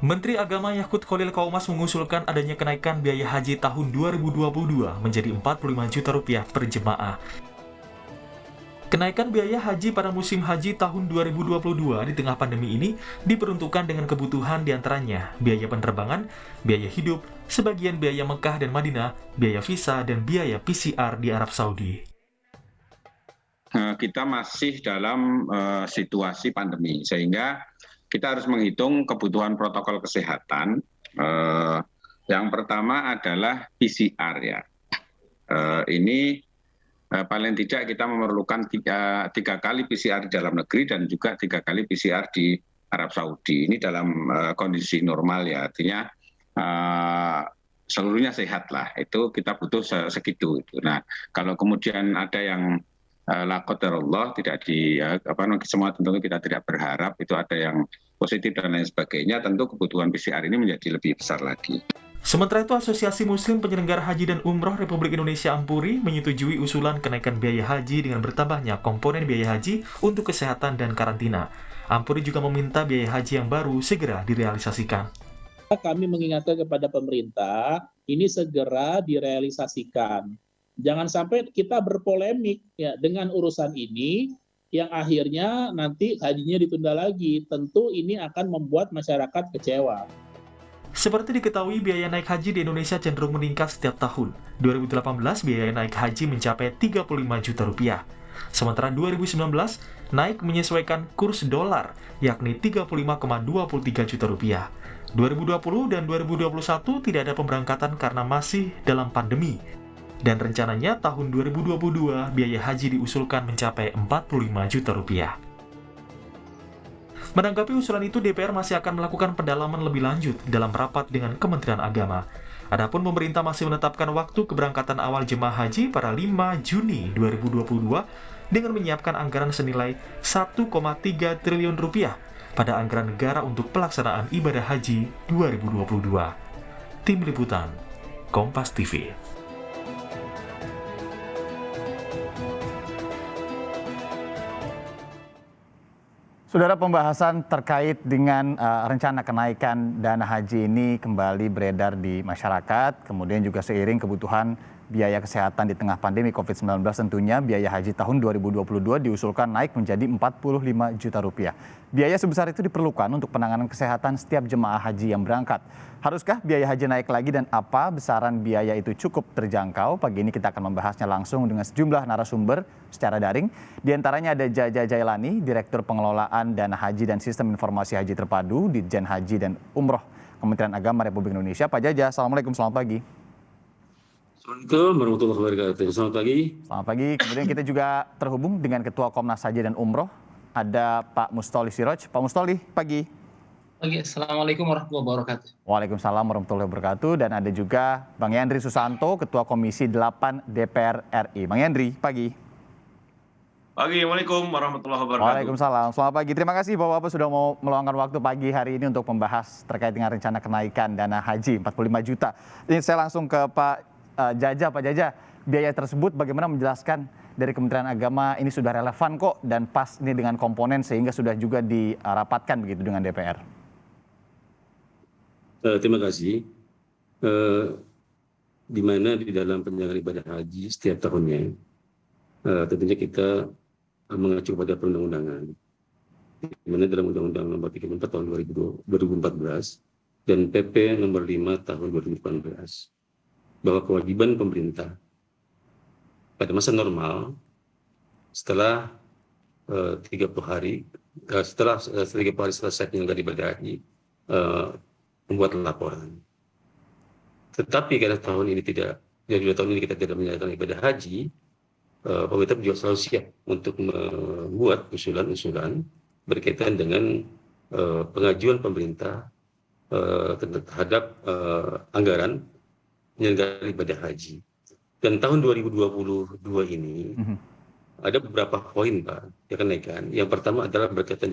Menteri Agama Yakut Khalil Qaumas mengusulkan adanya kenaikan biaya haji tahun 2022 menjadi 45 juta rupiah per jemaah. Kenaikan biaya haji pada musim haji tahun 2022 di tengah pandemi ini diperuntukkan dengan kebutuhan diantaranya biaya penerbangan, biaya hidup, sebagian biaya Mekah dan Madinah, biaya visa, dan biaya PCR di Arab Saudi. Kita masih dalam situasi pandemi, sehingga kita harus menghitung kebutuhan protokol kesehatan. Yang pertama adalah PCR ya. Ini paling tidak kita memerlukan tiga kali PCR di dalam negeri dan juga 3 kali PCR di Arab Saudi. Ini dalam kondisi normal ya, artinya seluruhnya sehat lah. Itu kita butuh segitu. Nah, kalau kemudian ada yang la qadarullah tidak semua tentu kita tidak berharap itu ada yang positif dan lain sebagainya, tentu kebutuhan PCR ini menjadi lebih besar lagi. Sementara itu, Asosiasi Muslim Penyelenggara Haji dan Umroh Republik Indonesia Ampuri menyetujui usulan kenaikan biaya haji dengan bertambahnya komponen biaya haji untuk kesehatan dan karantina. Ampuri juga meminta biaya haji yang baru segera direalisasikan. Kami mengingatkan kepada pemerintah, ini segera direalisasikan. Jangan sampai kita berpolemik ya dengan urusan ini yang akhirnya nanti hajinya ditunda lagi. Tentu ini akan membuat masyarakat kecewa. Seperti diketahui, biaya naik haji di Indonesia cenderung meningkat setiap tahun. 2018 biaya naik haji mencapai 35 juta rupiah. Sementara 2019 naik menyesuaikan kurs dolar, yakni 35,23 juta rupiah. 2020 dan 2021 tidak ada pemberangkatan karena masih dalam pandemi. Dan rencananya tahun 2022 biaya haji diusulkan mencapai 45 juta rupiah. Menanggapi usulan itu, DPR masih akan melakukan pendalaman lebih lanjut dalam rapat dengan Kementerian Agama. Adapun pemerintah masih menetapkan waktu keberangkatan awal jemaah haji pada 5 Juni 2022 dengan menyiapkan anggaran senilai 1,3 triliun rupiah pada anggaran negara untuk pelaksanaan ibadah haji 2022. Tim Liputan, Kompas TV. Saudara, pembahasan terkait dengan rencana kenaikan dana haji ini kembali beredar di masyarakat, kemudian juga seiring kebutuhan biaya kesehatan di tengah pandemi COVID-19 tentunya biaya haji tahun 2022 diusulkan naik menjadi 45 juta rupiah. Biaya sebesar itu diperlukan untuk penanganan kesehatan setiap jemaah haji yang berangkat. Haruskah biaya haji naik lagi dan apa besaran biaya itu cukup terjangkau? Pagi ini kita akan membahasnya langsung dengan sejumlah narasumber secara daring. Di antaranya ada Jaja Jailani, Direktur Pengelolaan Dana Haji dan Sistem Informasi Haji Terpadu, Ditjen Haji dan Umroh Kementerian Agama Republik Indonesia. Pak Jaja, Assalamualaikum, selamat pagi. Assalamualaikum warahmatullahi wabarakatuh. Selamat pagi. Selamat pagi. Kemudian kita juga terhubung dengan Ketua Komnas Haji dan Umroh, ada Pak Mustoli Siroj. Pak Mustoli, pagi. Pagi, Assalamualaikum warahmatullahi wabarakatuh. Waalaikumsalam warahmatullahi wabarakatuh. Dan ada juga Bang Yandri Susanto, Ketua Komisi 8 DPR RI. Bang Yandri, pagi. Pagi, Assalamualaikum warahmatullahi wabarakatuh. Waalaikumsalam, selamat pagi. Terima kasih Bapak-Bapak sudah mau meluangkan waktu pagi hari ini untuk membahas terkait dengan rencana kenaikan dana haji 45 juta. Ini saya langsung ke Pak Jaja. Pak Jaja, biaya tersebut bagaimana menjelaskan dari Kementerian Agama ini sudah relevan kok dan pas ini dengan komponen sehingga sudah juga dirapatkan begitu dengan DPR? Terima kasih. Di mana di dalam penyelenggaraan ibadah haji setiap tahunnya, tentunya kita mengacu pada perundang-undangan. Di mana dalam Undang-Undang Nomor 34 Tahun 2014 dan PP Nomor 5 Tahun 2018 bahwa kewajiban pemerintah pada masa normal setelah 30 hari setelah 30 hari selesai penyelenggaraan ibadah haji membuat laporan. Tetapi karena tahun ini kita tidak menjalankan ibadah haji, pemerintah juga selalu siap untuk membuat usulan-usulan berkaitan dengan pengajuan pemerintah terhadap anggaran penyelenggaraan ibadah haji. Dan tahun 2022 ini ada beberapa poin, Pak, yang kenaikan. Yang pertama adalah berkaitan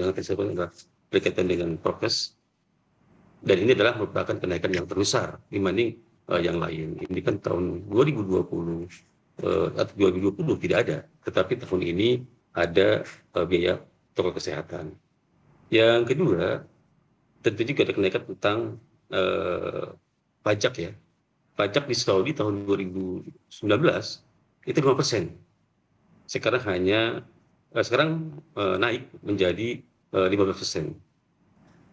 dengan prokes, dan ini adalah merupakan kenaikan yang terbesar dibanding yang lain. Ini kan tahun 2020 atau 2020 tidak ada, tetapi tahun ini ada biaya protokol kesehatan. Yang kedua, tentu juga ada kenaikan tentang pajak ya. Pajak di Saudi tahun 2019 itu 5%. Sekarang naik menjadi 15%.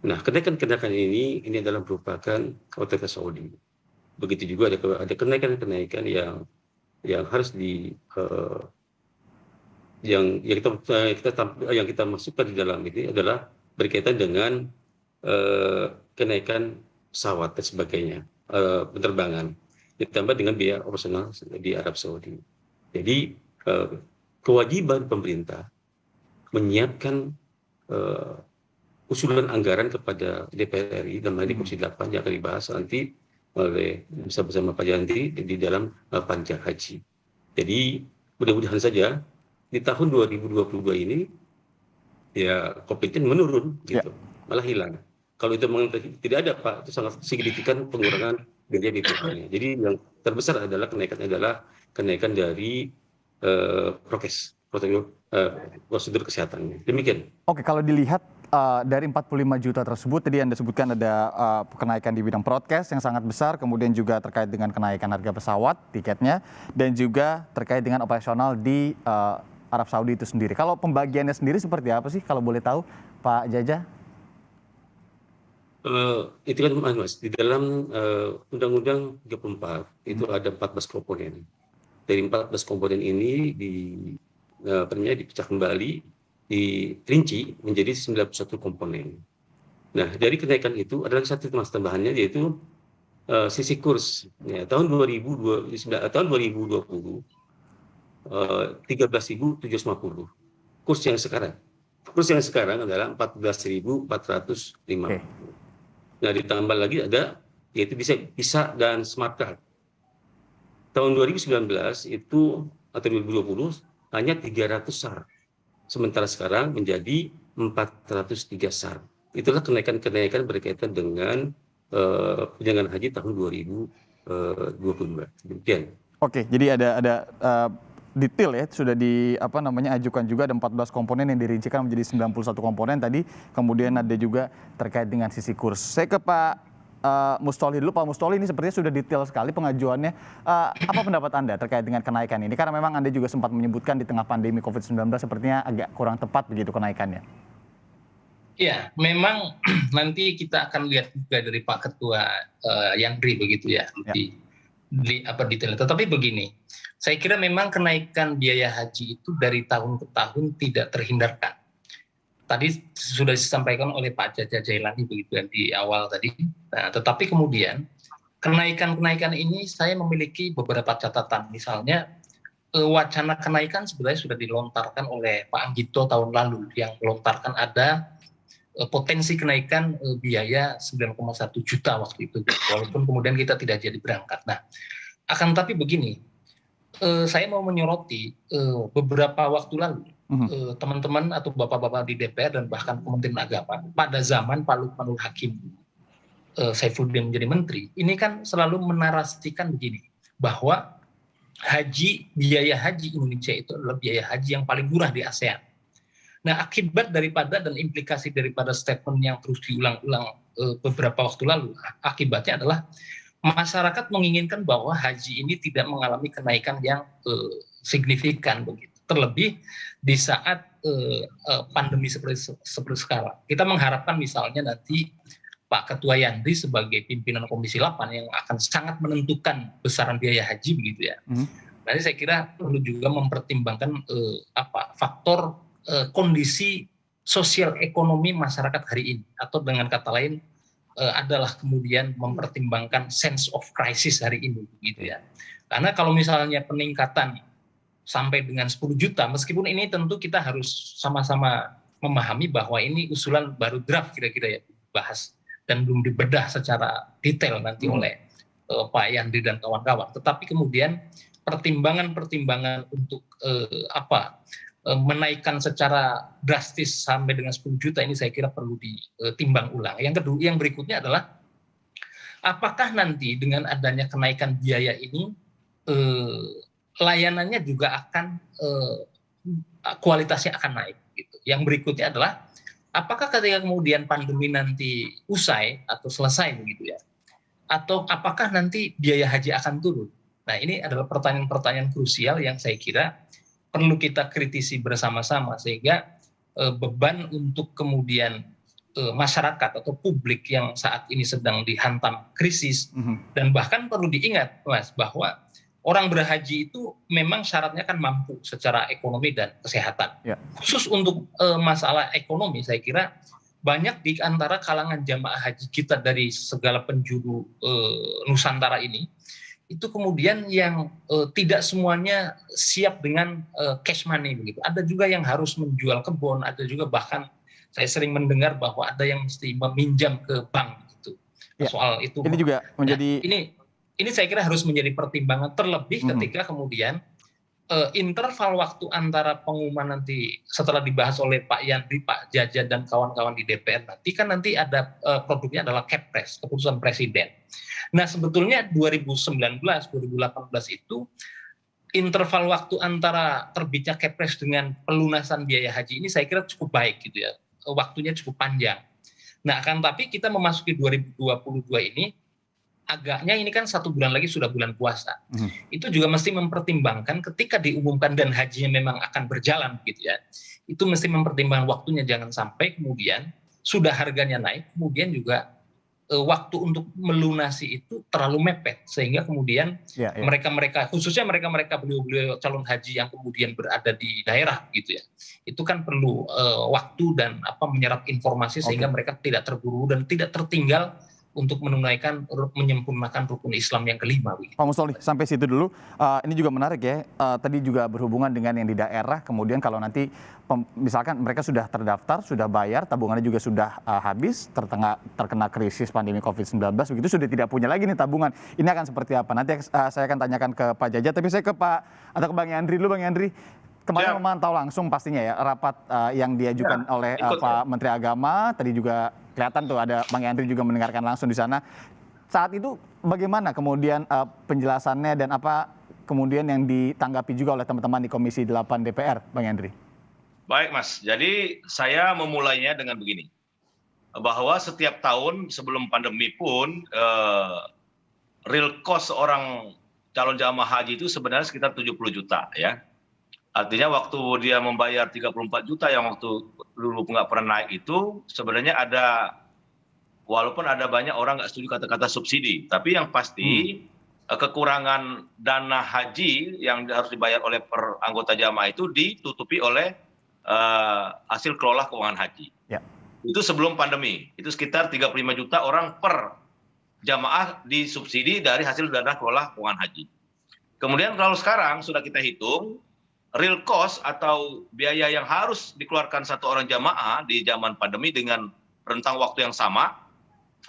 Nah, kenaikan-kenaikan ini adalah merupakan otoritas Saudi. Begitu juga ada kenaikan-kenaikan yang harus yang kita masukkan di dalam ini adalah berkaitan dengan kenaikan pesawat dan sebagainya, penerbangan, ditambah dengan biaya operasional di Arab Saudi. Jadi kewajiban pemerintah menyiapkan usulan anggaran kepada DPR RI dalam hal ini Komisi 8 yang akan dibahas nanti bersama Pak Yandri di dalam panja haji. Jadi mudah-mudahan saja di tahun 2022 ini ya COVID-19 menurun gitu, malah hilang. Kalau itu memang tidak ada Pak, itu sangat signifikan pengurangan biaya BPH-nya. Jadi yang terbesar adalah kenaikan dari prokes, prosedur kesehatannya. Demikian. Oke, kalau dilihat dari 45 juta tersebut, tadi Anda sebutkan ada kenaikan di bidang broadcast yang sangat besar, kemudian juga terkait dengan kenaikan harga pesawat, tiketnya, dan juga terkait dengan operasional di Arab Saudi itu sendiri. Kalau pembagiannya sendiri seperti apa sih, kalau boleh tahu, Pak Jaja? Itu kan Mas, di dalam Undang-Undang 34 itu ada 14 komponen. Dari 14 komponen ini dipecah kembali, dirinci menjadi 91 komponen. Nah, dari kenaikan itu adalah satu mas tambahannya, yaitu sisi kurs. Ya, tahun 2020 13.750. Kurs yang sekarang adalah 14.450. Nah, ditambah lagi ada yaitu Visa dan Smart Card. Tahun 2019 itu atau 2020 hanya 300 SAR. Sementara sekarang menjadi 403 SAR. Itulah kenaikan berkaitan dengan penyelenggaraan haji tahun 2022. Demikian. Oke, jadi ada detail ya, sudah ajukan juga, ada 14 komponen yang dirincikan menjadi 91 komponen tadi, kemudian ada juga terkait dengan sisi kurs. Saya ke Pak Mustoli dulu. Pak Mustoli, ini sepertinya sudah detail sekali pengajuannya. Apa pendapat Anda terkait dengan kenaikan ini? Karena memang Anda juga sempat menyebutkan di tengah pandemi COVID-19 sepertinya agak kurang tepat begitu kenaikannya. Ya, memang nanti kita akan lihat juga dari Pak Ketua Yandri begitu ya, detailnya. Tetapi begini, saya kira memang kenaikan biaya haji itu dari tahun ke tahun tidak terhindarkan. Tadi sudah disampaikan oleh Pak Jaja Jailani begitu kan di awal tadi. Nah, tetapi kemudian kenaikan ini saya memiliki beberapa catatan. Misalnya wacana kenaikan sebenarnya sudah dilontarkan oleh Pak Anggito tahun lalu, yang melontarkan ada potensi kenaikan biaya 9,1 juta waktu itu, walaupun kemudian kita tidak jadi berangkat. Nah, akan tapi begini, saya mau menyoroti beberapa waktu lalu teman-teman atau bapak-bapak di DPR dan bahkan Kementerian Agama pada zaman Pak Lukmanul Hakim Saifuddin menjadi menteri, ini kan selalu menarasikan begini, bahwa biaya haji Indonesia itu adalah biaya haji yang paling murah di ASEAN. Nah, akibat daripada dan implikasi daripada statement yang terus diulang-ulang beberapa waktu lalu, akibatnya adalah masyarakat menginginkan bahwa haji ini tidak mengalami kenaikan yang signifikan begitu. Terlebih di saat pandemi seperti sekarang. Kita mengharapkan misalnya nanti Pak Ketua Yandri sebagai pimpinan Komisi 8 yang akan sangat menentukan besaran biaya haji begitu ya. Nanti saya kira perlu juga mempertimbangkan faktor kondisi sosial ekonomi masyarakat hari ini, atau dengan kata lain adalah kemudian mempertimbangkan sense of crisis hari ini gitu ya. Karena kalau misalnya peningkatan sampai dengan 10 juta, meskipun ini tentu kita harus sama-sama memahami bahwa ini usulan baru draft kira-kira ya, bahas dan belum dibedah secara detail nanti oleh Pak Yandri dan kawan-kawan. Tetapi kemudian pertimbangan-pertimbangan untuk menaikkan secara drastis sampai dengan 10 juta ini saya kira perlu ditimbang ulang. Yang kedua, yang berikutnya adalah apakah nanti dengan adanya kenaikan biaya ini layanannya juga akan kualitasnya akan naik gitu. Yang berikutnya adalah apakah ketika kemudian pandemi nanti usai atau selesai begitu ya, atau apakah nanti biaya haji akan turun? Nah, ini adalah pertanyaan-pertanyaan krusial yang saya kira perlu kita kritisi bersama-sama sehingga beban untuk kemudian masyarakat atau publik yang saat ini sedang dihantam krisis, dan bahkan perlu diingat Mas bahwa orang berhaji itu memang syaratnya kan mampu secara ekonomi dan kesehatan. Ya. Khusus untuk masalah ekonomi saya kira banyak di antara kalangan jamaah haji kita dari segala penjuru Nusantara ini itu kemudian yang tidak semuanya siap dengan cash money begitu. Ada juga yang harus menjual kebun, ada juga bahkan saya sering mendengar bahwa ada yang mesti meminjam ke bank gitu. Ya, soal itu. Ini juga menjadi ini saya kira harus menjadi pertimbangan terlebih ketika kemudian interval waktu antara pengumuman nanti setelah dibahas oleh Pak Yandri, Pak Jaja dan kawan-kawan di DPR nanti ada produknya adalah Kepres, keputusan Presiden. Nah, sebetulnya 2019, 2018 itu interval waktu antara terbitnya Kepres dengan pelunasan biaya haji ini saya kira cukup baik gitu ya. Waktunya cukup panjang. Nah, akan tapi kita memasuki 2022 ini, agaknya ini kan 1 bulan lagi sudah bulan puasa. Itu juga mesti mempertimbangkan ketika diumumkan dan hajinya memang akan berjalan gitu ya. Itu mesti mempertimbangkan waktunya, jangan sampai kemudian sudah harganya naik, kemudian juga waktu untuk melunasi itu terlalu mepet sehingga kemudian mereka-mereka khususnya mereka-mereka beliau-beliau calon haji yang kemudian berada di daerah gitu ya, itu kan perlu waktu dan menyerap informasi sehingga mereka tidak terburu dan tidak tertinggal untuk menyempurnakan rukun Islam yang kelima. Pak Mustoli, sampai situ dulu. Ini juga menarik ya. Tadi juga berhubungan dengan yang di daerah. Kemudian kalau nanti misalkan mereka sudah terdaftar, sudah bayar, tabungannya juga sudah habis, terkena krisis pandemi COVID-19, begitu sudah tidak punya lagi nih tabungan. Ini akan seperti apa? Nanti saya akan tanyakan ke Pak Jaja. Tapi saya ke Pak atau ke Bang Yandri dulu, Bang Yandri. Kemarin memantau langsung pastinya ya rapat yang diajukan oleh Pak Menteri Agama. Tadi juga kelihatan tuh ada Bang Yandri juga mendengarkan langsung di sana. Saat itu bagaimana kemudian penjelasannya dan apa kemudian yang ditanggapi juga oleh teman-teman di Komisi 8 DPR, Bang Yandri? Baik Mas, jadi saya memulainya dengan begini. Bahwa setiap tahun sebelum pandemi pun real cost seorang calon jamaah haji itu sebenarnya sekitar 70 juta ya. Artinya waktu dia membayar 34 juta yang waktu dulu nggak pernah naik itu sebenarnya ada, walaupun ada banyak orang nggak setuju kata-kata subsidi, tapi yang pasti kekurangan dana haji yang harus dibayar oleh per anggota jamaah itu ditutupi oleh hasil kelola keuangan haji. Ya. Itu sebelum pandemi, itu sekitar 35 juta orang per jamaah disubsidi dari hasil dana kelola keuangan haji. Kemudian kalau sekarang sudah kita hitung, real cost atau biaya yang harus dikeluarkan satu orang jamaah di zaman pandemi dengan rentang waktu yang sama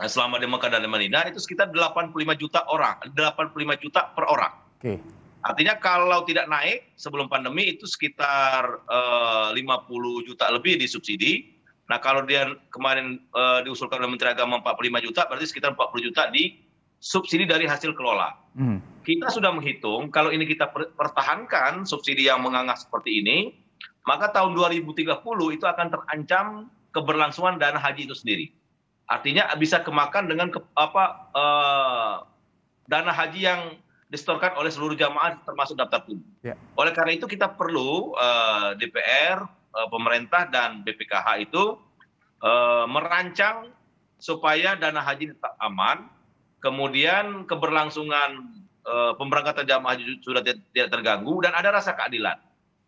selama di Mekah dan Madinah itu sekitar 85 juta orang, 85 juta per orang. Oke. Artinya kalau tidak naik sebelum pandemi itu sekitar 50 juta lebih disubsidi. Nah, kalau dia kemarin diusulkan oleh Menteri Agama 45 juta, berarti sekitar 40 juta di subsidi dari hasil kelola. Kita sudah menghitung kalau ini kita pertahankan subsidi yang mengangah seperti ini, maka tahun 2030 itu akan terancam keberlangsungan dana haji itu sendiri. Artinya bisa kemakan dengan dana haji yang disetorkan oleh seluruh jamaah termasuk daftar tunggu. Ya. Oleh karena itu kita perlu DPR, pemerintah dan BPKH itu merancang supaya dana haji tetap aman. Kemudian keberlangsungan pemberangkatan jamaah haji sudah tidak terganggu dan ada rasa keadilan.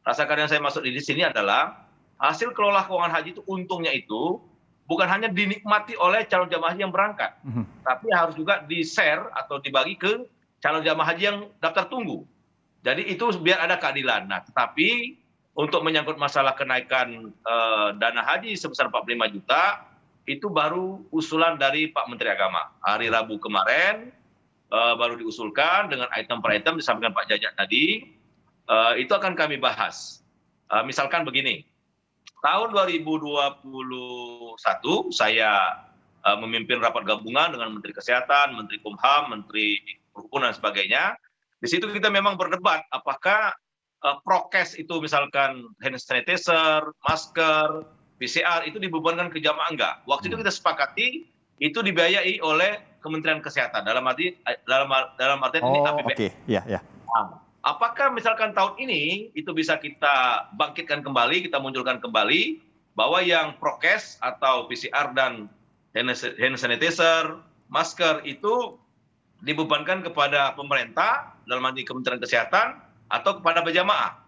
Rasa keadilan saya maksud di sini adalah hasil kelola keuangan haji itu untungnya itu bukan hanya dinikmati oleh calon jamaah haji yang berangkat, tapi harus juga di-share atau dibagi ke calon jamaah haji yang daftar tunggu. Jadi itu biar ada keadilan. Nah, tetapi untuk menyangkut masalah kenaikan dana haji sebesar 45 juta, itu baru usulan dari Pak Menteri Agama. Hari Rabu kemarin baru diusulkan dengan item per item disampaikan Pak Jajak tadi, itu akan kami bahas. Misalkan begini, tahun 2021 saya memimpin rapat gabungan dengan Menteri Kesehatan, Menteri Kumham, Menteri Perhubungan dan sebagainya. Di situ kita memang berdebat apakah prokes itu misalkan hand sanitizer, masker, PCR itu dibebankan ke jamaah enggak. Waktu itu kita sepakati itu dibiayai oleh Kementerian Kesehatan dalam artian ini APBN. Oke. Ya. Apakah misalkan tahun ini itu bisa kita bangkitkan kembali, kita munculkan kembali bahwa yang prokes atau PCR dan hand sanitizer, masker itu dibebankan kepada pemerintah dalam arti Kementerian Kesehatan atau kepada berjamaah.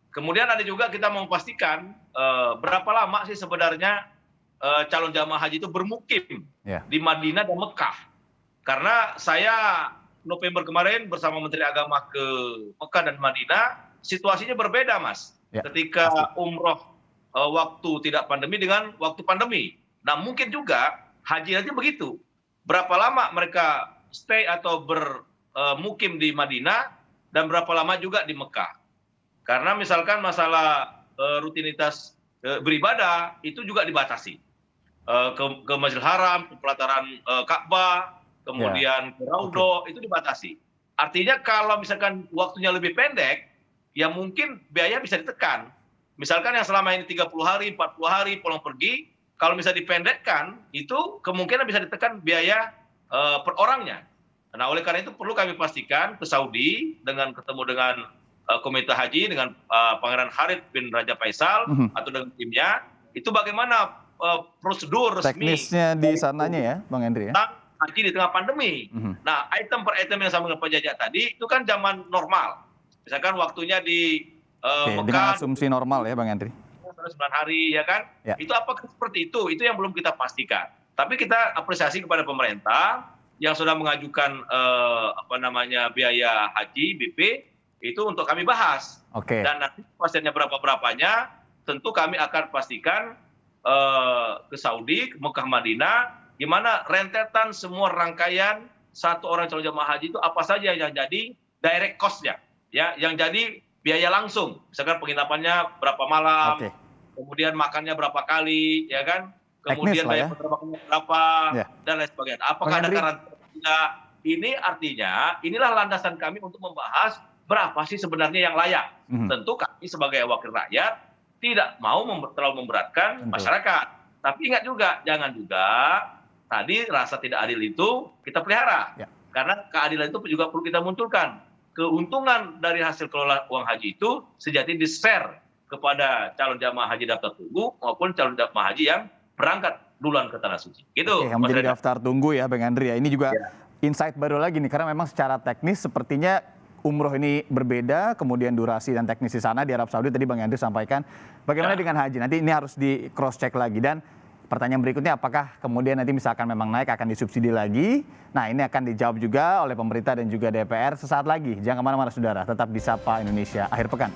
Kemudian ada juga kita mau pastikan berapa lama sih sebenarnya calon jamaah haji itu bermukim di Madinah dan Mekah. Karena saya November kemarin bersama Menteri Agama ke Mekah dan Madinah, situasinya berbeda, Mas. Ketika umroh waktu tidak pandemi dengan waktu pandemi. Nah, mungkin juga haji nanti begitu. Berapa lama mereka stay atau bermukim di Madinah dan berapa lama juga di Mekah. Karena misalkan masalah rutinitas beribadah itu juga dibatasi. Ke Masjidil Haram, ke pelataran Ka'bah, kemudian ke Raudhah, itu dibatasi. Artinya kalau misalkan waktunya lebih pendek, ya mungkin biaya bisa ditekan. Misalkan yang selama ini 30 hari, 40 hari pulang pergi, kalau bisa dipendekkan, itu kemungkinan bisa ditekan biaya per orangnya. Nah, oleh karena itu perlu kami pastikan ke Saudi dengan ketemu dengan Komite Haji, dengan Pangeran Khalid bin Raja Faisal atau dengan timnya, itu bagaimana prosedur resmi teknisnya di sananya ya, Bang Henry ya. Haji di tengah pandemi. Nah, item per item yang sama dengan Pak Jajak tadi itu kan zaman normal. Misalkan waktunya di Oke, Mekah dengan asumsi normal ya, Bang Henry. 9 hari ya kan? Ya. Itu apakah seperti itu? Itu yang belum kita pastikan. Tapi kita apresiasi kepada pemerintah yang sudah mengajukan biaya haji BP itu untuk kami bahas. Oke. Dan nanti pastinya berapanya tentu kami akan pastikan ke Saudi, ke Mekah, Madinah, gimana rentetan semua rangkaian satu orang calon jamaah haji itu apa saja yang jadi direct cost-nya, ya, yang jadi biaya langsung, misalkan penginapannya berapa malam, kemudian makannya berapa kali, ya kan, kemudian biaya penerbangannya berapa, dan lain sebagainya. Apakah ada karantina? Ini artinya inilah landasan kami untuk membahas berapa sih sebenarnya yang layak. Tentu kami sebagai wakil rakyat tidak mau terlalu memberatkan masyarakat. Tapi ingat juga, jangan juga tadi rasa tidak adil itu kita pelihara. Karena keadilan itu juga perlu kita munculkan. Keuntungan dari hasil kelola uang haji itu sejati di-share kepada calon jamaah haji daftar tunggu maupun calon jamaah haji yang berangkat duluan ke Tanah Suci. Gitu. Oke, yang menjadi daftar tunggu ya, Bang Henry ya. Ini juga insight baru lagi nih, karena memang secara teknis sepertinya umroh ini berbeda, kemudian durasi dan teknis di sana di Arab Saudi tadi Bang Henry sampaikan. Bagaimana dengan haji? Nanti ini harus di cross check lagi. Dan pertanyaan berikutnya, apakah kemudian nanti misalkan memang naik akan disubsidi lagi? Nah, ini akan dijawab juga oleh pemerintah dan juga DPR sesaat lagi. Jangan kemana-mana saudara, tetap di Sapa Indonesia Akhir Pekan.